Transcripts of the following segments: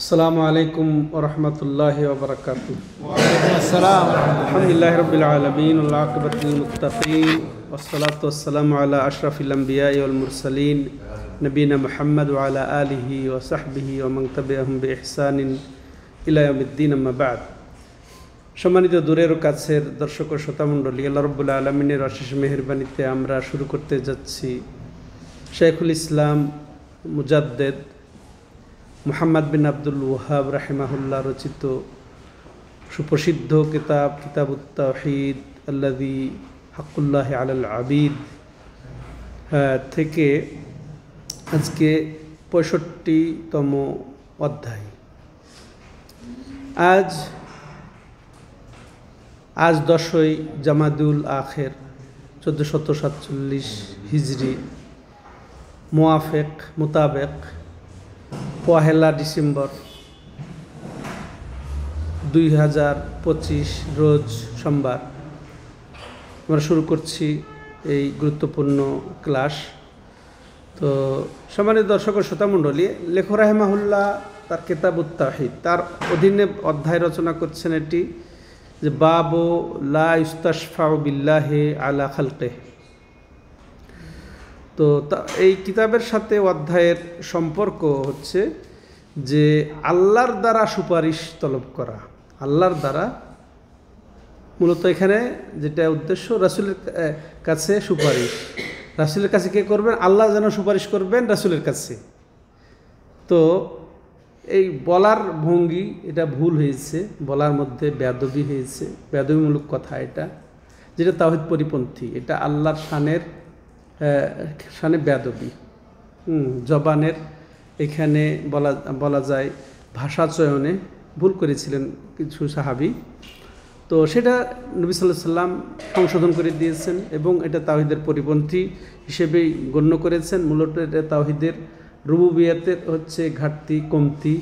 আসসালামু আলাইকুম ওয়া রাহমাতুল্লাহি ওয়া বারাকাতুহু। ওয়ালাইকুম আসসালাম। আলহামদুলিল্লাহি রাব্বিল আলামিন ওয়াল আকিবাতু লিল মুত্তাকিন ওয়াসসালাতু ওয়াসসালামু আলা আশরাফিল আমবিয়াই ওয়াল মুরসালিন নবিয়িনা মুহাম্মদ ওয়া আলা আলিহি ওয়া সাহবিহি ওয়া মান তাবিআহুম বিইহসানিন ইলা ইয়াউমিদ্দিন, আম্মা বা'দ। সম্মানিত দূরের ও কাছের দর্শক ও শ্রোতামণ্ডলী, আল্লাহ রাব্বুল আলামিনের অশেষ মেহেরবানিতে আমরা শুরু করতে যাচ্ছি শাইখুল ইসলাম মুজাদ্দেদ মুহাম্মদ বিন আব্দুল ওয়াহাব রাহিমাহুল্লাহ রচিত সুপ্রসিদ্ধ কিতাবুত তাওহীদ আল্লাযী হাক্কুল্লাহি আলাল আবিদ থেকে আজকে 65তম অধ্যায়। আজ 10ই জামাদুল আখের 1447 হিজরি মোতাবেক 1 ডিসেম্বর 2025 রোজ সোমবার আমরা শুরু করছি এই গুরুত্বপূর্ণ ক্লাস। তো সম্মানিত দর্শক ও শ্রোতামণ্ডলী, লেখক রাহিমাহুল্লাহ তার কিতাবুত তাওহীদ তার অধীনে অধ্যায় রচনা করছেন এটি যে বাবু লা ইস্তাশফাউ বিল্লাহি আলা খালকিহ। তো এই কিতাবের সাথে অধ্যায়ের সম্পর্ক হচ্ছে যে আল্লাহর দ্বারা সুপারিশ তলব করা। আল্লাহর দ্বারা মূলত এখানে যেটা উদ্দেশ্য, রাসূলের কাছে সুপারিশ। রাসূলের কাছে কে করবেন? আল্লাহ যেন সুপারিশ করবেন রাসূলের কাছে। তো এই বলার ভঙ্গি এটা ভুল হয়েছে, বলার মধ্যে বেয়াদবি হয়েছে, বেয়াদবিমূলক কথা এটা, যেটা তাওহীদ পরিপন্থী। এটা আল্লাহর শানে বেয়াদবি। জবানের এখানে বলা যায় ভাষা চয়নে ভুল করেছিলেন কিছু সাহাবী। তো সেটা নবী সাল্লাল্লাহু আলাইহি ওয়াসাল্লাম সংশোধন করে দিয়েছেন এবং এটা তাওহীদের পরিপন্থী হিসেবেই গণ্য করেছেন। মূলত এটা তাওহীদের রুবুবিয়াতের হচ্ছে ঘাটতি, কমতি,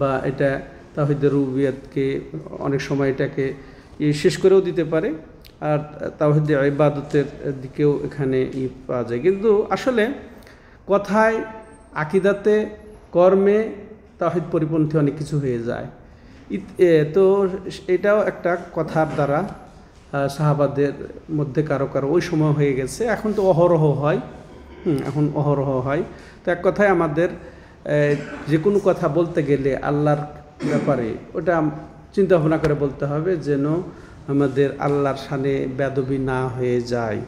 বা এটা তাওহীদের রুবুবিয়াতকে অনেক সময় এটাকে শেষ করেও দিতে পারে, আর তাওহীদের ইবাদতের দিকেও এখানে পাওয়া যায়। কিন্তু আসলে কথায়, আকিদাতে, কর্মে তাওহীদ পরিপন্থী অনেক কিছু হয়ে যায়। তো এটাও একটা কথার দ্বারা সাহাবাদের মধ্যে কারো কারো ওই সময় হয়ে গেছে। এখন তো অহরহ হয়, এখন অহরহ হয়। তো এক কথায় আমাদের যে কোনো কথা বলতে গেলে আল্লাহর ব্যাপারে ওটা চিন্তা ভাবনা করে বলতে হবে, যেন আমাদের আল্লাহর শানে বেয়াদবি না হয়ে যায়।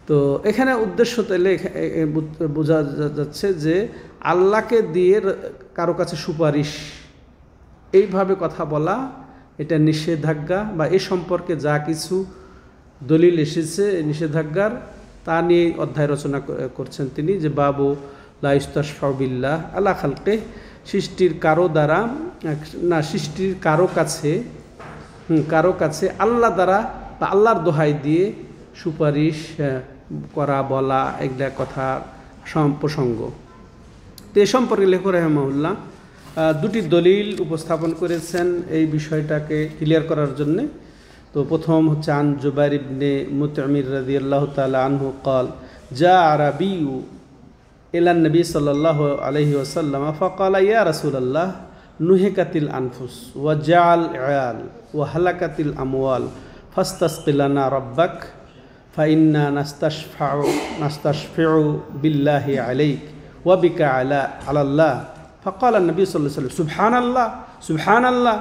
তো এখানে উদ্দেশ্য তাহলে বোঝা যাচ্ছে যে আল্লাহকে দিয়ে কারো কাছে সুপারিশ, এইভাবে কথা বলা এটা নিষেধাজ্ঞা, বা এ সম্পর্কে যা কিছু দলিল এসেছে নিষেধাজ্ঞার তা নিয়ে অধ্যায় রচনা করছেন তিনি, যে বাবু লা ইস্তাশফাউ বিল্লাহ আলা খালকিহ, সৃষ্টির কারো দ্বারা না, সৃষ্টির কারো কাছে আল্লাহ দ্বারা বা আল্লাহর দোহাই দিয়ে সুপারিশ করা, বলা, এগুলা কথা প্রসঙ্গ। তো এ সম্পর্কে লেখক রাহিমাহুল্লাহ দুটি দলিল উপস্থাপন করেছেন এই বিষয়টাকে ক্লিয়ার করার জন্যে। তো প্রথম হচ্ছে আন জুবাইর ইবনে মুতঈমির রাদিয়াল্লাহু তাআলা আনহু قال جاء عربي إلى النبي صلى الله عليه وسلم فقال يا رسول الله نهكت الأنفس وجاع العيال وهلكت الأموال فاستسق لنا ربك فإنا نستشفع بالله عليك وبك على الله فقال النبي صلى الله عليه وسلم سبحان الله سبحان الله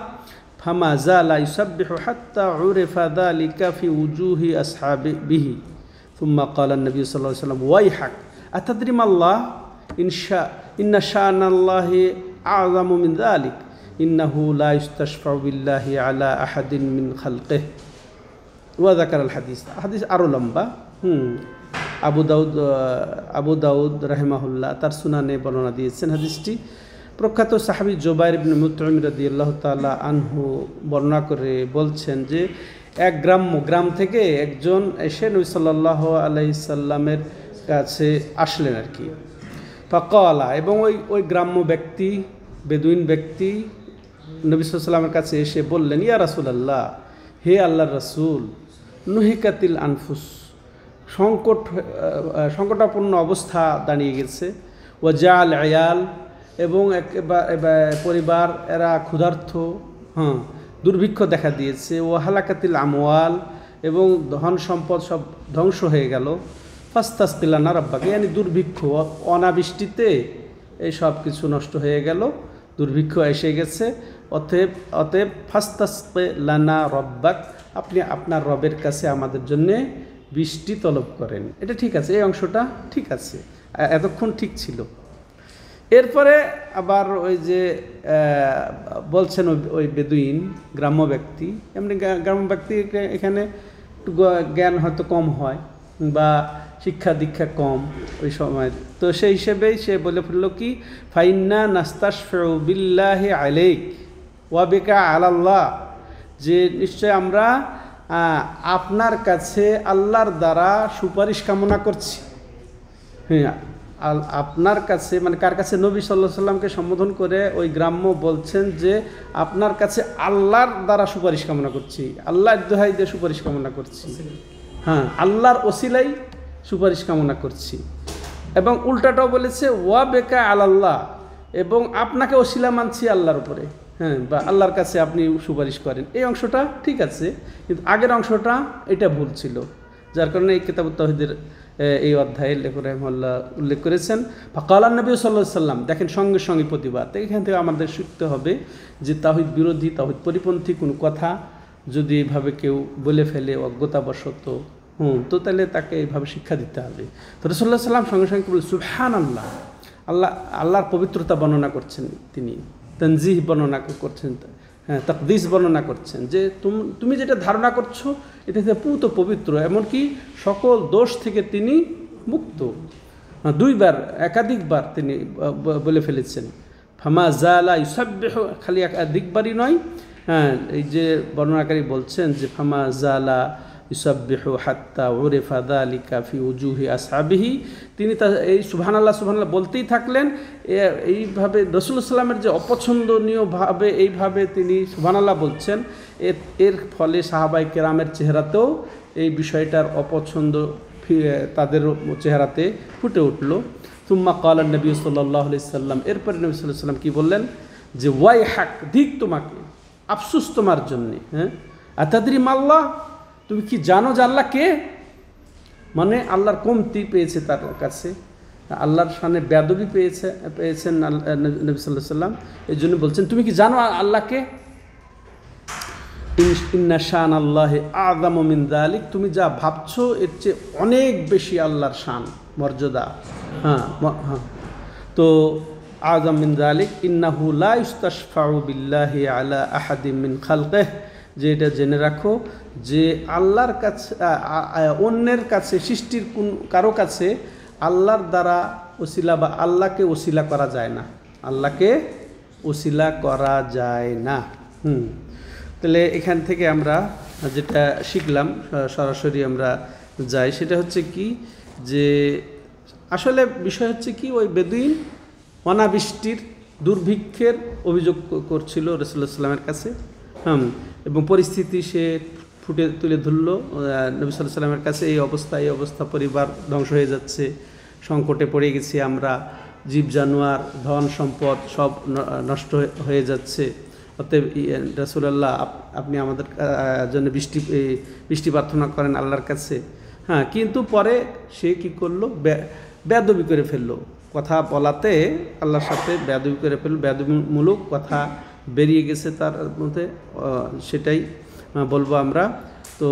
فما زال يسبح حتى عرف ذلك في وجوه أصحابه ثم قال النبي صلى الله عليه وسلم ويحك أتدري ما الله إن شأن الله أعظم من ذلك إنه لا يستشفع بالله على أحد من خلقه وذكر الحديث আরো লম্বা। আবু দাউদ রাহিমাহুল্লাহ তার সুনানে বর্ণনা দিয়েছেন হাদিসটি। প্রখ্যাত সাহাবী জুবাইর ইবনে মুতঈম রাদিয়াল্লাহু তাআলা আনহু বর্ণনা করে বলছেন যে এক গ্রাম থেকে একজন এসে নবী সাল্লাল্লাহু আলাইহি সাল্লামের কাছে আসলেন আর কি। ফাকালা, এবং ওই গ্রাম্য ব্যক্তি, বেদুইন ব্যক্তি নবী সাল্লাল্লাহু আলাইহি সাল্লামের কাছে এসে বললেন, ইয়া রাসূলুল্লাহ, হে আল্লাহর রাসূল, নুহিকাতিল আনফুস, সংকটাপন্ন অবস্থা দাঁড়িয়ে গেছে, ওয়াজাল আয়াল, এবং পরিবার এরা ক্ষুধার্ত, হ্যাঁ, দুর্ভিক্ষ দেখা দিয়েছে, ও হালাকাতিল আমওয়াল, এবং ধন সম্পদ সব ধ্বংস হয়ে গেল। ফাস্তাসকিলানা রাব্বাকা, ইয়ানি দুর্ভিক্ষ, অনাবৃষ্টিতে এই সব কিছু নষ্ট হয়ে গেল, দুর্ভিক্ষ এসে গেছে। অতএব ফাস্তাসকিলানা রাব্বাক, আপনি আপনার রবের কাছে আমাদের জন্যে বৃষ্টি তলব করেন। এটা ঠিক আছে, এই অংশটা ঠিক আছে, এতক্ষণ ঠিক ছিল। এরপরে আবার ওই যে বলছেন ওই বেদুইন গ্রাম্য ব্যক্তি, এমনি গ্রাম্য ব্যক্তি এখানে একটু জ্ঞান হয়তো কম হয় বা শিক্ষা দীক্ষা কম ওই সময়, তো সেই হিসেবেই সে বলে ফেলল কি, ফাইন্না নাস্তাশফিউ বিল্লাহি আলাইক ওয়া বিকা আলাল্লাহ, যে নিশ্চয় আমরা আপনার কাছে আল্লাহর দ্বারা সুপারিশ কামনা করছি। হ্যাঁ, আপনার কাছে, মানে কার কাছে? নবী সাল্লাল্লাহু আলাইহি সাল্লামকে সম্বোধন করে ওই গ্রাম্য বলছেন যে আপনার কাছে আল্লাহর দ্বারা সুপারিশ কামনা করছি, আল্লাহর দোহাই দিয়ে সুপারিশ কামনা করছি, হ্যাঁ, আল্লাহর ওসিলাই সুপারিশ কামনা করছি। এবং উল্টাটাও বলেছে ওয়া বেকা আলাল্লাহ, এবং আপনাকে ওসিলা মানছি আল্লাহর উপরে, হ্যাঁ, বা আল্লাহর কাছে আপনি সুপারিশ করেন। এই অংশটা ঠিক আছে, কিন্তু আগের অংশটা এটা ভুল ছিল, যার কারণে এই কিতাবুত তাওহীদের এই অধ্যায়ে লেখক রাহিমাহুল্লাহ উল্লেখ করেছেন ফাকালান নবী সাল্লাল্লাহু আলাইহি ওয়াসাল্লাম। দেখেন, সঙ্গে সঙ্গে প্রতিবাদ। এখান থেকে আমাদের শিখতে হবে যে তাওহীদ বিরোধী, তাওহীদ পরিপন্থী কোনো কথা যদি এইভাবে কেউ বলে ফেলে অজ্ঞতাবশত, তো তাহলে তাকে এইভাবে শিক্ষা দিতে হবে। তো রাসূলুল্লাহ সাল্লাল্লাহু আলাইহি ওয়াসাল্লাম সঙ্গে সঙ্গে বলে সুবহানাল্লাহ, আল্লাহর পবিত্রতা বর্ণনা করছেন, তিনি তানজিহ বর্ণনা করছেন, হ্যাঁ, তাকদিস বর্ণনা করছেন, যে তুমি যেটা ধারণা করছো এটা থেকে পুত পবিত্র, এমনকি সকল দোষ থেকে তিনি মুক্ত। দুইবার, একাধিকবার তিনি বলে ফেলেছেন ফামা জালা ইউসাব্বিহু, খালি একাধিকবারই নয়, হ্যাঁ, এই যে বর্ণনাকারী বলছেন যে ফামা জালা ইউসাব্বিহু হাত্তা উরিফা যালিকা ফি উজুহি আসহাবিহি, তিনি এই সুবহানাল্লাহ সুবহানাল্লাহ বলতেই থাকলেন। এইভাবে রাসূলুল্লাহ সাল্লামের যে অপছন্দনীয়ভাবে এইভাবে তিনি সুবহানাল্লাহ বলছেন, এর ফলে সাহাবায়ে কেরামের চেহারাতেও এই বিষয়টার অপছন্দ তাদের চেহারাতে ফুটে উঠল। সুম্মা ক্বালা নবী সাল্লাল্লাহু আলাইহি সাল্লাম, এরপরে নবী সাল্লাল্লাহু আলাইহি সাল্লাম কি বললেন যে ওয়াই হাক, ধিক তোমাকে, আফসোস তোমার জন্যে, হ্যাঁ, আতাদরি মাল্লাহ, তুমি কি জানো যে আল্লাহ কে? মানে আল্লাহর কমতি পেয়েছে তার কাছে, আল্লাহর সামনে বেয়াদবি পেয়েছেন নবী সাল্লাল্লাহু আলাইহি সাল্লাম, এই জন্য বলছেন তুমি কি জানো আল্লাহকে? ইন্না শান আল্লাহি আযামু মিন যালিক, তুমি যা ভাবছো এর চেয়ে অনেক বেশি আল্লাহর শান, মর্যাদা। হ্যাঁ, তো আযাম মিন যালিক ইন্নাহু লা ইস্তাশফাউ বিল্লাহি আলা আহাদিন মিন খালকিহি, যে এটা জেনে রাখো যে আল্লাহর কাছে, অন্যের কাছে, সৃষ্টির কারো কাছে আল্লাহর দ্বারা ওসিলা বা আল্লাহকে ওসিলা করা যায় না, আল্লাহকে ওসিলা করা যায় না। তাহলে এখান থেকে আমরা যেটা শিখলাম, সরাসরি আমরা যাই, সেটা হচ্ছে কি যে আসলে বিষয় হচ্ছে কি, ওই বেদুইন অনাবৃষ্টির, দুর্ভিক্ষের অভিযোগ করছিল রাসূলুল্লাহ সাল্লামের কাছে, এবং পরিস্থিতি সে তুলে ধরল নবী সাল্লাল্লাহু আলাইহি সাল্লামের কাছে, এই অবস্থা, পরিবার ধ্বংস হয়ে যাচ্ছে, সংকটে পড়ে গেছি আমরা, জীব জানোয়ার ধন সম্পদ সব নষ্ট হয়ে যাচ্ছে, অতএব রাসূলুল্লাহ আপনি আমাদের জন্য বৃষ্টি প্রার্থনা করেন আল্লাহর কাছে। হ্যাঁ, কিন্তু পরে সে কি করলো, বেয়াদবি করে ফেললো, কথা বলাতে আল্লাহর সাথে বেয়াদবি করে ফেললো, বেয়াদবিমূলক কথা বেরিয়ে গেছে তার মধ্যে, সেটাই বলবো আমরা। তো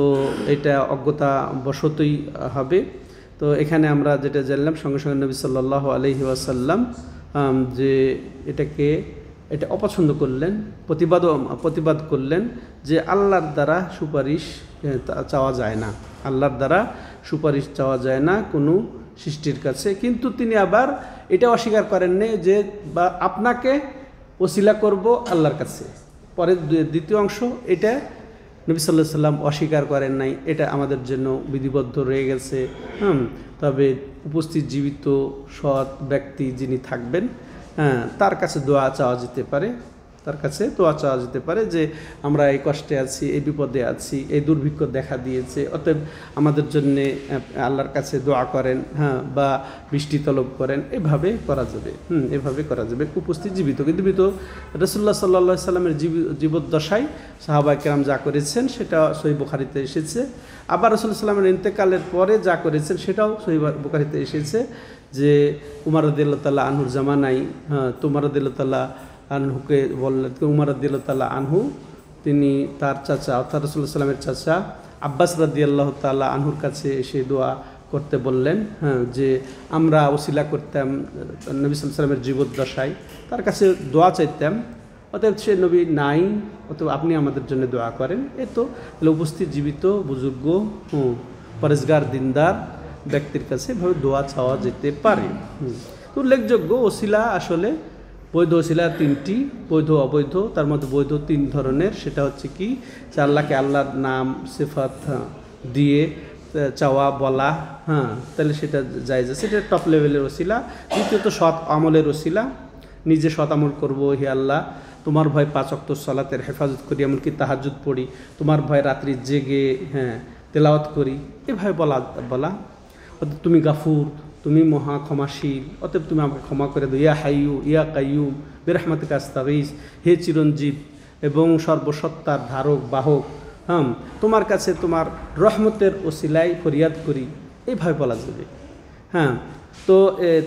এটা অজ্ঞতা বশতই হবে। তো এখানে আমরা যেটা জানলাম, সঙ্গে সঙ্গে নবী সাল্লাল্লাহু আলাইহি ওয়াসাল্লাম যে এটা অপছন্দ করলেন, প্রতিবাদ করলেন যে আল্লাহর দ্বারা সুপারিশ চাওয়া যায় না, আল্লাহর দ্বারা সুপারিশ চাওয়া যায় না কোনো সৃষ্টির কাছে। কিন্তু তিনি আবার এটা অস্বীকার করেননি যে বা আপনাকে ওসিলা করব আল্লাহর কাছে। পরের দ্বিতীয় অংশ, এটা নবী সাল্লাল্লাহু আলাইহি সাল্লাম অস্বীকার করেন নাই, এটা আমাদের জন্য বিধিবদ্ধ রয়ে গেছে। তবে উপস্থিত জীবিত সৎ ব্যক্তি যিনি থাকবেন, তার কাছে দোয়া চাওয়া যেতে পারে, তার কাছে দোয়া চাওয়া যেতে পারে যে আমরা এই কষ্টে আছি, এই বিপদে আছি, এই দুর্ভিক্ষ দেখা দিয়েছে, অতএব আমাদের জন্যে আল্লাহর কাছে দোয়া করেন, হ্যাঁ, বা বৃষ্টি তলব করেন, এভাবে করা যাবে। এভাবে করা যাবে উপস্থিত জীবিত। রাসূলুল্লাহ সাল্লাল্লাহু আলাইহি সাল্লামের জীবদ্দশায় সাহাবায়ে কেরাম যা করেছেন সেটা সহিহ বুখারীতে এসেছে। আবার রাসূলুল্লাহ সাল্লামের ইন্তেকালের পরে যা করেছেন সেটাও সহিহ বুখারীতে এসেছে যে উমর রাদিয়াল্লাহু তাআলা আনহুর জামানায়, হ্যাঁ, উমর রাদিয়াল্লাহু তাআলা আনহুকে বললেন, উমর রাদিয়াল্লাহু তাআলা আনহু তিনি তার চাচা অর্থাৎ রাসূলুল্লাহ সাল্লামের চাচা আব্বাস রাদিয়াল্লাহু তাআলা আনহুর কাছে এসে দোয়া করতে বললেন, হ্যাঁ, যে আমরা ওসিলা করতাম নবী সাল্লাল্লাহু আলাইহি সাল্লামের জীবদ্দশায়, তার কাছে দোয়া চাইতাম, অতএব সে নবী নাই, অতএব আপনি আমাদের জন্য দোয়া করেন। এ তো উপস্থিত জীবিত বুজুর্গ পরেজগার দিনদার ব্যক্তির কাছে এভাবে দোয়া চাওয়া যেতে পারে। তো উল্লেখযোগ্য ওসিলা আসলে বৈধ ওসিলা তিনটি, বৈধ অবৈধ। তার মধ্যে বৈধ তিন ধরনের। সেটা হচ্ছে কি যে আল্লাহকে আল্লাহর নাম সিফাত দিয়ে চাওয়া বলা, হ্যাঁ, তাহলে সেটা জায়েজ আছে, সেটা টপ লেভেলের ওসিলা। দ্বিতীয়ত সৎ আমলের ওসিলা, নিজে সৎ আমল করবো, হে আল্লাহ তোমার ভয় 5 ওয়াক্ত সালাতের হেফাজত করি, এমনকি তাহাজ্জুদ পড়ি, তোমার ভয় রাত্রি জেগে, হ্যাঁ, তেলাওয়াত করি, এভাবে বলা। তুমি গাফুর, তুমি মহা ক্ষমাশীল, অতএব তুমি আমাকে ক্ষমা করে দাও। ইয়া হাইয়ু ইয়া কাইয়ুম বিরহমাতিকা আস্তাগীস, হে চিরঞ্জীব এবং সর্বসত্তার ধারক বাহক, হ্যাঁ, তোমার কাছে তোমার রহমতের ওসিলায় ফরিয়াদ করি, এইভাবে বলা যাবে। হ্যাঁ, তো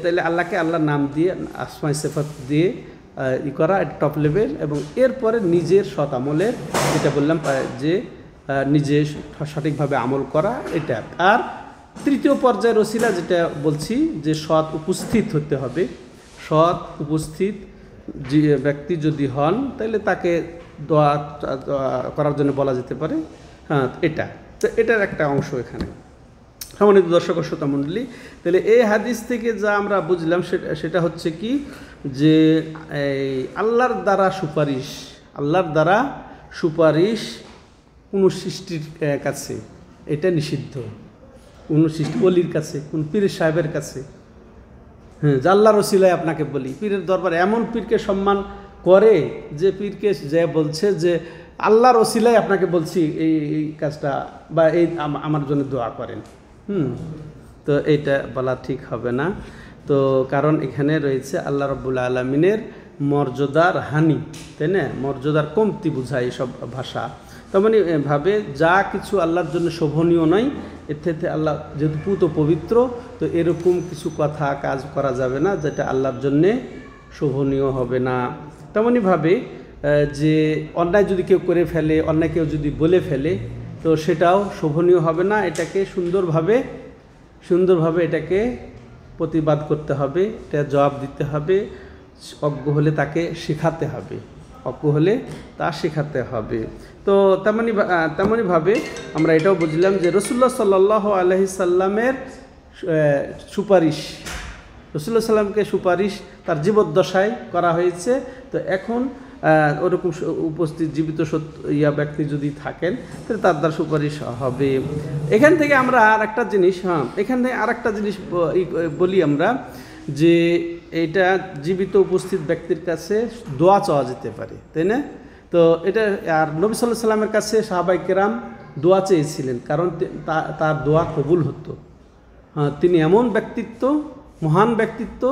তাহলে আল্লাহকে আল্লাহর নাম দিয়ে আসমাই সিফাত দিয়ে করা এটা টপ লেভেল। এবং এরপরে নিজের সৎ আমলের, যেটা বললাম যে নিজে সঠিকভাবে আমল করা, এটা। আর তৃতীয় পর্যায়ের ওসিলা যেটা বলছি যে সৎ উপস্থিত হতে হবে। সৎ উপস্থিত যে ব্যক্তি যদি হন তাহলে তাকে দোয়া করার জন্য বলা যেতে পারে। হ্যাঁ, এটা তো এটার একটা অংশ এখানে। সম্মানিত দর্শক ও শ্রোতা মণ্ডলী, তাহলে এই হাদিস থেকে যা আমরা বুঝলাম সেটা হচ্ছে কি যে এই আল্লাহর দ্বারা সুপারিশ কোনো সৃষ্টির কাছে এটা নিষিদ্ধ। কোনো সৃষ্টি অলির কাছে, কোন পীরের সাহেবের কাছে, হ্যাঁ, যে আল্লাহর ওসিলায় আপনাকে বলি, পীরের দরবারে এমন পীরকে সম্মান করে যে পীরকে যে বলছে যে আল্লাহর ওসিলায় আপনাকে বলছি এই কাজটা, বা এই আমার জন্য দোয়া করেন। তো এইটা বলা ঠিক হবে না। তো কারণ এখানে রয়েছে আল্লাহ রাব্বুল আলামিনের মর্যাদার হানি, তাই না, মর্যাদার কমতি বোঝায় এইসব ভাষা। তেমনি ভাবে যা কিছু আল্লাহর জন্য শোভনীয় নয়, এর থেকে আল্লাহ যেহেতু পুত পবিত্র, তো এরকম কিছু কথা কাজ করা যাবে না যেটা আল্লাহর জন্যে শোভনীয় হবে না। তেমনিভাবে যে অন্যায় যদি কেউ করে ফেলে, অন্যায় কেউ যদি বলে ফেলে, তো সেটাও শোভনীয় হবে না। এটাকে সুন্দরভাবে এটাকে প্রতিবাদ করতে হবে, এটা জবাব দিতে হবে। অজ্ঞ হলে তাকে শেখাতে হবে, শেখাতে হবে। তো তেমনিভাবে আমরা এটাও বুঝলাম যে রাসূলুল্লাহ সাল্লাল্লাহু আলাইহি সাল্লামের সুপারিশ, রাসূলুল্লাহ সাল্লামকে সুপারিশ তার জীবদ্দশায় করা হয়েছে। তো এখন ওরকম উপস্থিত জীবিত ব্যক্তি যদি থাকেন তাহলে তার দ্বারা সুপারিশ হবে। এখান থেকে আমরা আরেকটা জিনিস বলি আমরা যে এটা জীবিত উপস্থিত ব্যক্তির কাছে দোয়া চাওয়া যেতে পারে, তাই না? তো এটা আর নবী সাল্লাল্লাহু আলাইহি সাল্লামের কাছে সাহাবায়ে কেরাম দোয়া চেয়েছিলেন, কারণ তার দোয়া কবুল হতো। হ্যাঁ, তিনি এমন ব্যক্তিত্ব, মহান ব্যক্তিত্ব,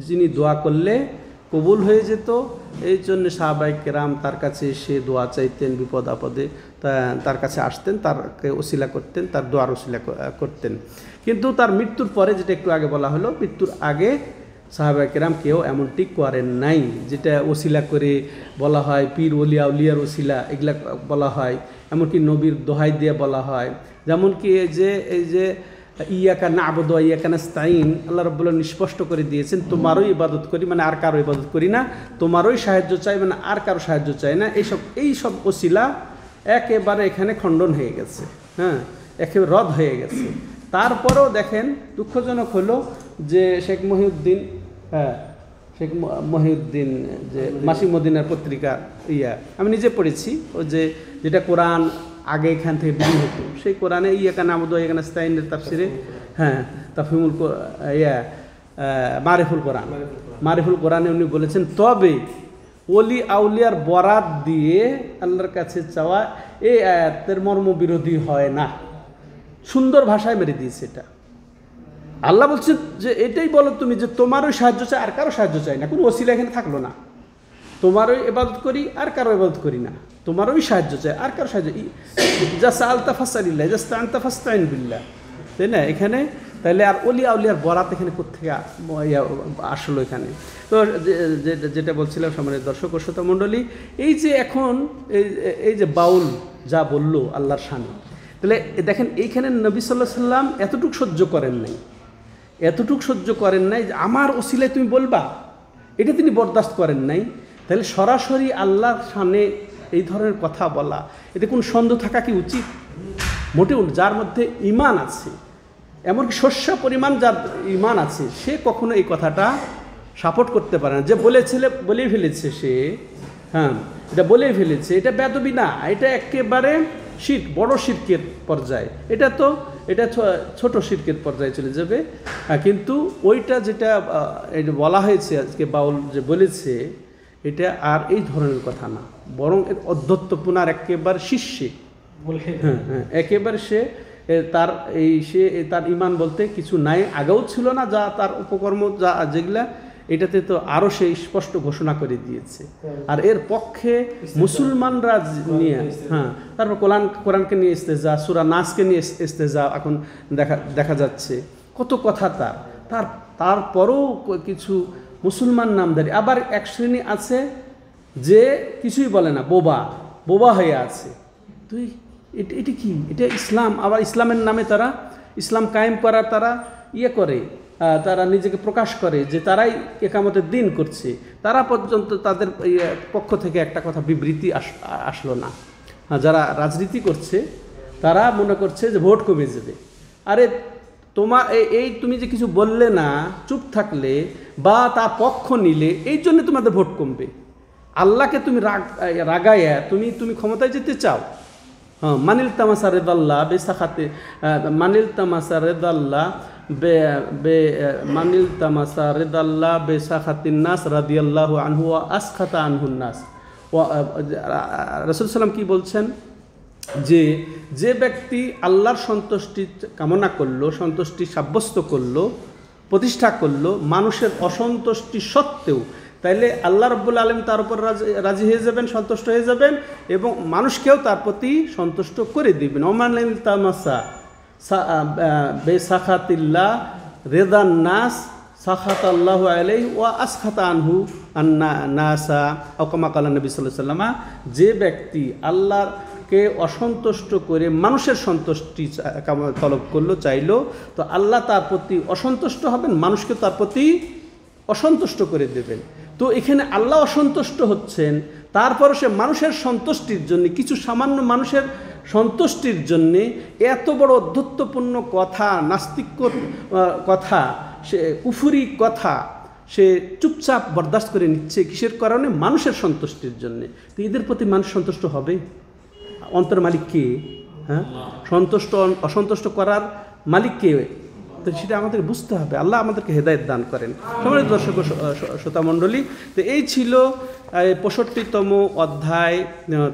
যিনি দোয়া করলে কবুল হয়ে যেত। এই জন্য সাহাবায়ে কেরাম তার কাছে এসে দোয়া চাইতেন, বিপদ আপদে তার কাছে আসতেন, তারকে ওসিলা করতেন, তার দোয়ার ওসিলা করতেন। কিন্তু তার মৃত্যুর পরে, যেটা একটু আগে বলা হলো, মৃত্যুর আগে সাহাবায়ে কেরাম কেউ এমনটি করেন নাই। যেটা ওসিলা করে বলা হয়, পীর ওলিয়া উলিয়ার ওসিলা, এগুলা বলা হয়, এমনকি নবীর দোহাই দিয়ে বলা হয়। যেমন কি এই যে ইয়াকা না'বুদু ওয়া ইয়াকা নাস্তাঈন, আল্লাহ রাব্বুল আলামিন স্পষ্ট করে দিয়েছেন, তোমারই ইবাদত করি, মানে আর কারো ইবাদত করি না, তোমারই সাহায্য চাই, মানে আর কারো সাহায্য চাই না। এইসব ওসিলা একেবারে এখানে খণ্ডন হয়ে গেছে, হ্যাঁ, একেবারে রদ হয়ে গেছে। তারপরেও দেখেন দুঃখজনক হলো যে শেখ মহিউদ্দিন যে মাসিক মদিনার পত্রিকা আমি নিজে পড়েছি, ওই যেটা কোরআন আগে এখান থেকে বের হতো, সেই কোরআনে ইয়াকা না'বুদু ওয়া ইয়াকা নাস্তাঈনের তাফসিরে, হ্যাঁ, তাফহিমুল মারিফুল কোরআনে উনি বলেছেন, তবে ওলি আউলিয়ার বরাত দিয়ে আল্লাহর কাছে চাওয়া এই আয়াতের মর্মবিরোধী হয় না। সুন্দর ভাষায় মেরে দিয়েছে এটা। আল্লাহ বলছে যে এটাই বলো তুমি যে তোমারও সাহায্য চাই, আর কারো সাহায্য চাই না, কোনো ওসিলা এখানে থাকলো না। তোমারই ইবাদত করি আর কারো ইবাদত করি না, তোমারই সাহায্য চাই আর কারো সাহায্য। জাসা আলতা ফাসালিল্লাহ জাস্তা আনতা ফাস্তাইন বিল্লাহ, তাই না? এখানে তাহলে আর অলি আউলিয়ার বরাত এখানে কোথেকে আসলো এখানে? তো যেটা বলছিলাম সম্মানিত দর্শক ও শ্রোতা মণ্ডলী, এই যে এখন এই যে বাউল যা বললো আল্লাহর শানে, তাহলে দেখেন এইখানে নবী সাল্লাল্লাহু আলাইহি সাল্লাম এতটুকু সহ্য করেন নাই, এতটুকু সহ্য করেন নাই যে আমার ওসিলায় তুমি বলবা, এটা তিনি বরদাস্ত করেন নাই। তাহলে সরাসরি আল্লাহর সামনে এই ধরনের কথা বলা, এতে কোন সন্দেহ থাকা কি উচিত? মোটেও। যার মধ্যে ঈমান আছে, এমনকি শস্য পরিমাণ যার ঈমান আছে, সে কখনো এই কথাটা সাপোর্ট করতে পারে না। যে বলেই ফেলেছে সে, হ্যাঁ এটা বলেই ফেলেছে, এটা বেদবি না, এটা একেবারে শিরক, বড় শিরকের পর্যায়ে। এটা ছোট শিরকের পর্যায়ে চলে যাবে। কিন্তু ওইটা যেটা বলা হয়েছে আজকে বাউল যে বলেছে, এটা আর এই ধরনের কথা না, বরং এর অধ্যত্বপূর্ণার একেবারে শীর্ষে। হ্যাঁ, একেবারে সে তার ঈমান বলতে কিছু নাই, আগেও ছিল না, যা তার উপকর্ম যা যেগুলা, এটাতে তো আরও সে স্পষ্ট ঘোষণা করে দিয়েছে। আর এর পক্ষে মুসলমানরা নিয়ে, হ্যাঁ, তারপর কোরআনকে নিয়ে ইস্তেজা, সূরা নাসকে নিয়ে ইস্তেজা এখন দেখা যাচ্ছে, কত কথা তারপরও কিছু মুসলমান নামধারী। আবার এক শ্রেণী আছে যে কিছুই বলে না, বোবা হয়ে আছে। তুই এটা কি? এটা ইসলাম। আবার ইসলামের নামে তারা ইসলাম কায়েম করার তারা করে, তারা নিজেকে প্রকাশ করে যে তারাই একামতের দিন করছে। তারা পর্যন্ত তাদের পক্ষ থেকে একটা কথা বিবৃতি আসলো না। যারা রাজনীতি করছে তারা মনে করছে যে ভোট কমে যাবে। আরে তোমার তুমি যে কিছু বললে না, চুপ থাকলে বা তার পক্ষ নিলে, এই জন্য তোমাদের ভোট কমবে। আল্লাহকে তুমি রাগাইয়া তুমি ক্ষমতায় যেতে চাও। হ্যাঁ, মানিল তামাসা রেদাল্লাহ বেসাখাতে, মানিল তামাসা রেদাল্লাহ মানিল তামাসা রেদাল্লাহ বেসাখাতিন নাস রাদিয়াল্লাহু আনহু ওয়া আসখাতা আনহুন নাস। রাসূল সাল্লাম কি বলছেন? যে ব্যক্তি আল্লাহর সন্তুষ্টি কামনা করলো, সন্তুষ্টি সাব্যস্ত করলো, প্রতিষ্ঠা করলো মানুষের অসন্তুষ্টি সত্ত্বেও, তাইলে আল্লাহ রাব্বুল আলামিন তার উপর রাজি হয়ে যাবেন, সন্তুষ্ট হয়ে যাবেন, এবং মানুষকেও তার প্রতি সন্তুষ্ট করে দিবেন। ওমানিল তামাসা বেসাখাতিল্লাহ রেদান নাস সাখাতাল্লাহু আলাইহি ওয়া আসখাতা আনহু নাসা আও কামা ক্বালা নবী সাল্লাল্লাহু আলাইহি ওয়াসাল্লাম। যে ব্যক্তি আল্লাহকে অসন্তুষ্ট করে মানুষের সন্তুষ্টি তলব করলো, চাইলো, তো আল্লাহ তার প্রতি অসন্তুষ্ট হবেন, মানুষকে তার প্রতি অসন্তুষ্ট করে দেবেন। তো এখানে আল্লাহ অসন্তুষ্ট হচ্ছেন, তারপর সে মানুষের সন্তুষ্টির জন্য, কিছু সামান্য মানুষের সন্তুষ্টির জন্যে এত বড় অধ্যত্বপূর্ণ কথা, নাস্তিক্য কথা, সে কুফুরি কথা সে চুপচাপ বরদাস্ত করে নিচ্ছে। কিসের কারণে? মানুষের সন্তুষ্টির জন্যে। তো এদের প্রতি মানুষ সন্তুষ্ট হবে? অন্তর মালিক কে? হ্যাঁ, অসন্তুষ্ট করার মালিক কে? তো সেটা আমাদের বুঝতে হবে। আল্লাহ আমাদেরকে হেদায়েত দান করেন। সম্মানিত দর্শক শ্রোতা মণ্ডলী, তো এই ছিল 65তম অধ্যায়।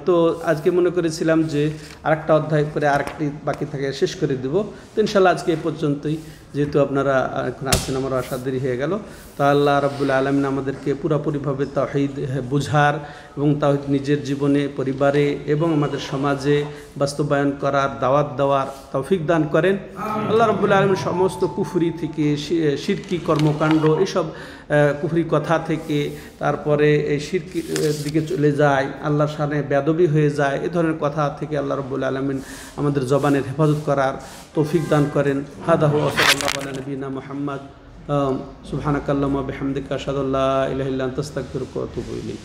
তো আজকে মনে করেছিলাম যে আরেকটা অধ্যায় করে আরেকটি বাকি থাকে, শেষ করে দেব। তো ইনশাআল্লাহ আজকে এই পর্যন্তই। যেহেতু আপনারা এখন আছেন, আমারও আসা দেরি হয়ে গেল। তা আল্লাহ রাব্বুল আলামিন আমাদেরকে পুরোপুরিভাবে তাওহীদ বুঝার এবং তাওহীদ নিজের জীবনে, পরিবারে এবং আমাদের সমাজে বাস্তবায়ন করার, দাওয়াত দেওয়ার তৌফিক দান করেন। আল্লাহ রাব্বুল আলামিন সমস্ত কুফরি থেকে, শিরকি কর্মকাণ্ড, এসব কুফরি কথা থেকে, তারপরে এই শিরকির দিকে চলে যায়, আল্লাহর শানে বেয়াদবি হয়ে যায়, এ ধরনের কথা থেকে আল্লাহ রাব্বুল আলামিন আমাদের জবানের হেফাজত করার তৌফিক দান করেন। হাদাহু ওয়া সাল্লাল্লাহু আলা নবিয়িনা মুহাম্মদ। সুবহানাকাল্লাহুম্মা ওয়া বিহামদিকা আশহাদু আল্লা ইলাহা ইল্লা আনতা আস্তাগফিরুকা ওয়া আতুবু ইলাইক।